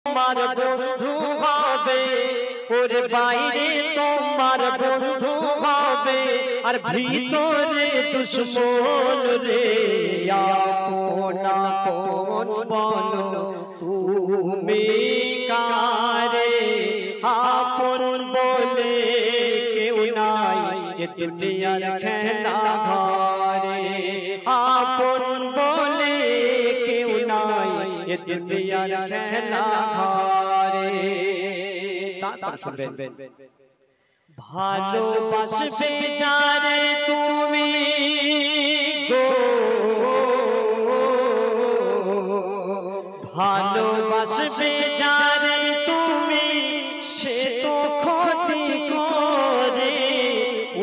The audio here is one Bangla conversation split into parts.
তোমার বন্ধু হবে, ওরে বাইরে তোমার বন্ধু হবে, আর ভিতরে দুশ্মন রে। আপন আপন বলো তুমি কারে, আপন বলে কেউ নাই এ দুনিয়ার খেলা ঘরে। আপন বলে কেউ নাই এ দুনিয়ার খেলা ঘরে। তারপর শুনবেন, ভালোবাসবে যারে তুমি গো, ভালোবাসবে যারে তুমি, সে তো ক্ষতি করে।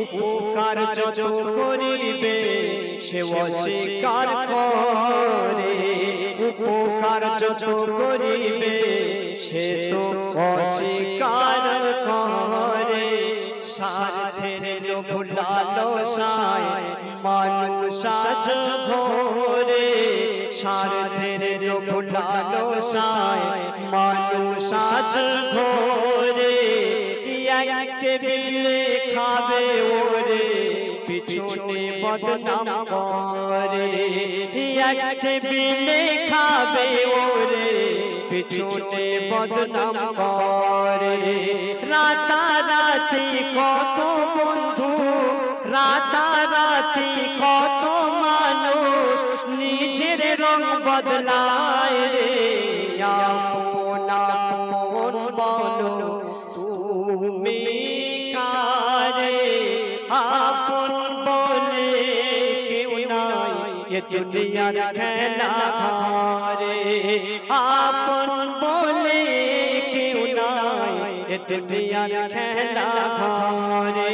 উপকার যত করিবে সে অস্বীকার করে, উপকার যত করিবে সে তো অস্বীকার করে। স্বার্থের লোভ লালসায় মানুষ আজ ঘোরে, স্বার্থের লোভ লালসায় মানুষ আজ ঘোরে। এক টেবিলে খাবে ওরে পিছনে বদনাম করে, এক টেবিলে খাবে ওরে পিছনে বদনাম করে। রাতারাতি কত বন্ধু, রাতারাতি কত মানুষ নিজের রং বদলায় রে। আপন আপন বলো তুমি কারে, আপন বলে কেউ নাই এ দুনিয়ার খেলা ঘরে। আপন বলে কেউ নাই এ দুনিয়ার খেলা ঘরে।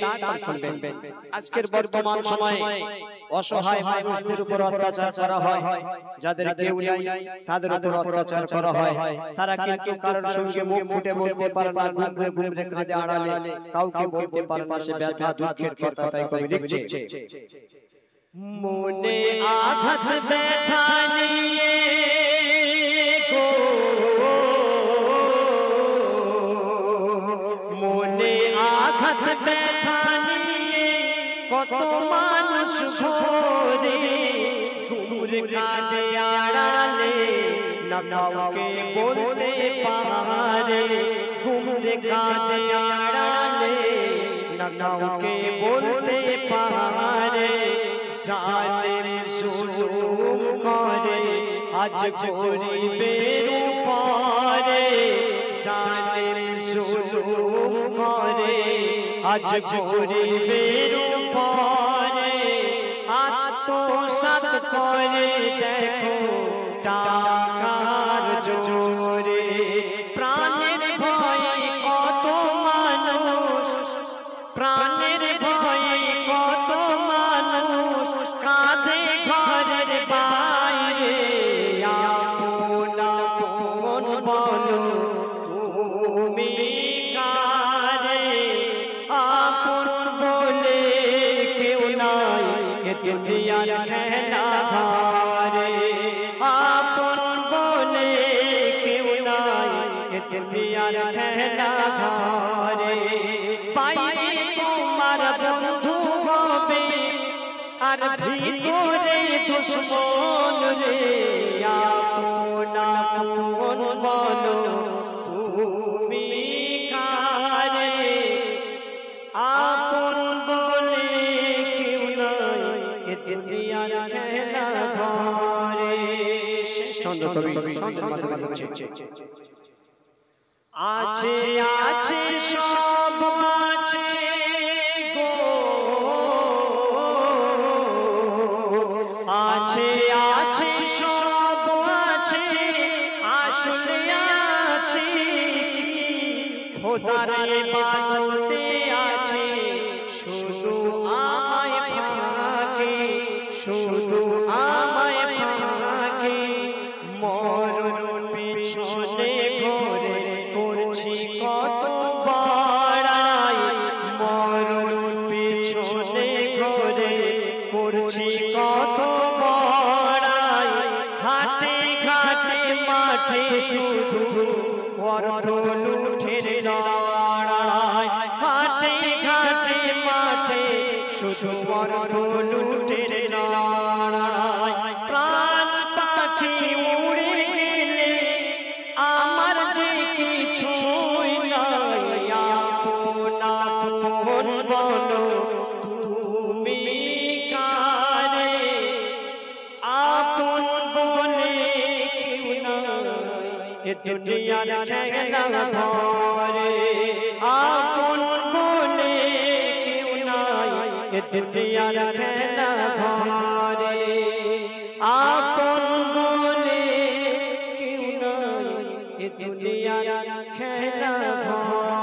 তারপর শুনবেন, আজকের বর্তমান সময়ে অসহায় মানুষদের উপর অত্যাচার করা হয়, যাদের কেউ নাই তাদের উপর অত্যাচার করা হয়। তারা কিন্তু কারোর সঙ্গে মুখ ফুটে বলতে পারে না, গুমরে গুমরে কাঁদে আড়ালে কাউকে বলতে পারে না সে ব্যথা দুঃখের কথা। তাই কবি লিখছে, মনে আঘাত ব্যথা নিয়ে গো, মনে আঘাত ব্যথা নিয়ে কত মানুষ ঘোরে, ঘুরে কাঁদে আড়ালে না কাউকে বলতে পারে, ঘুরে কাঁদে আড়ালে না কাউকে বলতে পারে। জালেম জুলুম করে আজ গরিবের উপরে, জালেম জুলুম করে আজ গরিবের উপরে। আত্মসাৎ করে দেখো টাকার জোরে, প্রাণের ভয়ে কত মানুষ, প্রাণের ভয়ে কত মানুষ কাঁদে ঘরের বাইরে। আপন আপন বলো তুমি কারে, আপন বলে কেউ নাই এ দুনিয়ার খেলা ঘরে। আপন বলে কেউ নাই এ দুনিয়ার খেলা ঘরে। বাইরে তোমার বন্ধু হবে, আর ভিতরে দুশ্মন রে। আপন আপন বলো তুমি কারে, আপন বলে কেউ নাই এ দুনিয়ার খেলা ঘরে। ছন্দ কবি ছন্দের মাধ্যমে লিখছে, আছে আছে সব আছে গো, আছে আছে সব আছে, আসলে আছে কি খোদার ইবাদতে আছে শুধু আমায় ফাঁকে, শুধু আমায় ফাঁকে। মরণ পিছনে ঘোরে করছি কত বড়াই, মরণ পিছনে ঘোরে করছি কত বড়াই। হাটে ঘাটে মাঠ ঘাটে শুধু অর্থ লুঠের লড়াই, হাটে ঘাটে মাঠে শুধু অর্থ লুঠের লড়াই। প্রাণ পাখি উড়ে গেলে আমার যে কিছুই নাই, আপন আপন বলো তুমি কারে, আপন বলে কেউ নাই এ দুনিয়ার খেলা ঘরে, আপন বলে কেউ নাই এ দুনিয়ার খেলা ঘরে, আপন বলে কেউ নাই এ দুনিয়ার খেলা ঘরে।